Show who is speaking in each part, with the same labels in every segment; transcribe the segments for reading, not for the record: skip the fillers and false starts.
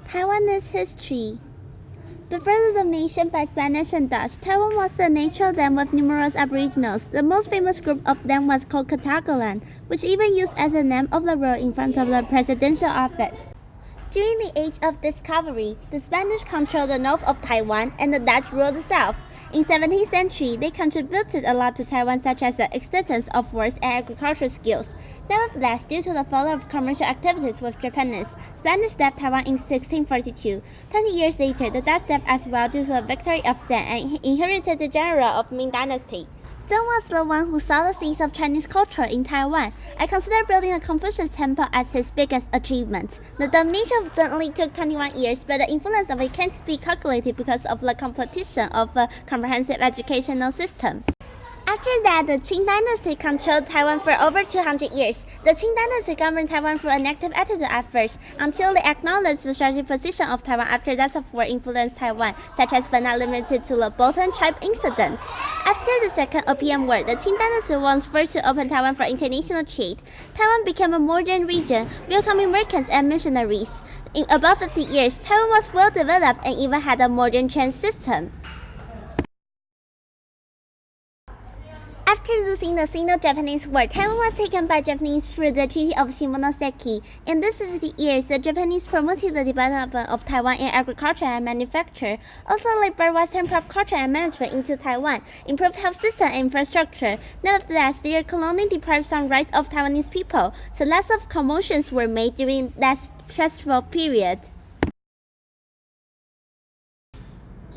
Speaker 1: Taiwanese history. Before the domination by Spanish and Dutch, Taiwan was a natural land with numerous aboriginals. The most famous group of them was called Catagalan, which even used as the name of the road in front of the presidential office. During the Age of Discovery, the Spanish controlled the north of Taiwan and the Dutch ruled the south. In 17th century, they contributed a lot to Taiwan, such as the existence of forest and agricultural skills. Nevertheless, due to the fall of commercial activities with Japanese, Spanish left Taiwan in 1642. 20 years later, the Dutch left as well due to the victory of Zheng and inherited the general of Ming Dynasty. Zheng was the one who saw the seeds of Chinese culture in Taiwan. I consider building a Confucius temple as his biggest achievement. The domination of Zheng only took 21 years, but the influence of it can't be calculated because of the competition of a comprehensive educational system. After that, the Qing dynasty controlled Taiwan for over 200 years. The Qing dynasty governed Taiwan through a negative attitude at first, until they acknowledged the strategic position of Taiwan after that of war influenced Taiwan, such as but not limited to the Bolton tribe incident. After the Second Opium War, the Qing dynasty was first to open Taiwan for international trade. Taiwan became a modern region, welcoming merchants and missionaries. In about 50 years, Taiwan was well developed and even had a modern train system. After losing the Sino-Japanese War, Taiwan was taken by Japanese through the Treaty of Shimonoseki. In these 50 years, the Japanese promoted the development of Taiwan in agriculture and manufacture, also labored Western pop culture and management into Taiwan, improved health system and infrastructure. Nevertheless, their colony deprived some rights of Taiwanese people, so lots of commotions were made during that stressful period.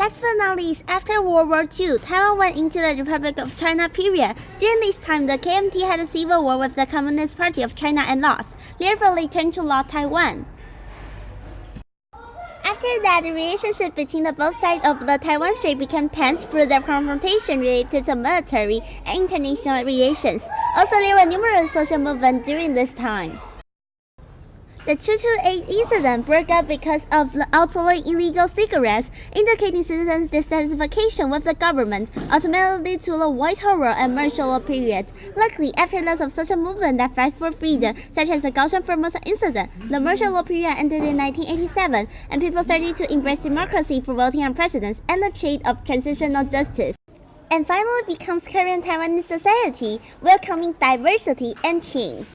Speaker 1: Last but not least, after World War II, Taiwan went into the Republic of China period. During this time, the KMT had a civil war with the Communist Party of China and lost. Therefore, they turned to law Taiwan. After that, the relationship between the both sides of the Taiwan Strait became tense through the confrontation related to military and international relations. Also, there were numerous social movements during this time. The 228 incident broke out because of the outlawing illegal cigarettes, indicating citizens' dissatisfaction with the government, ultimately to the White Horror and martial law period. Luckily, after lots of social movements that fight for freedom, such as the Kaohsiung Formosa incident, the martial law period ended in 1987, and people started to embrace democracy for voting on presidents and the trade of transitional justice. And finally becomes current Taiwanese society, welcoming diversity and change.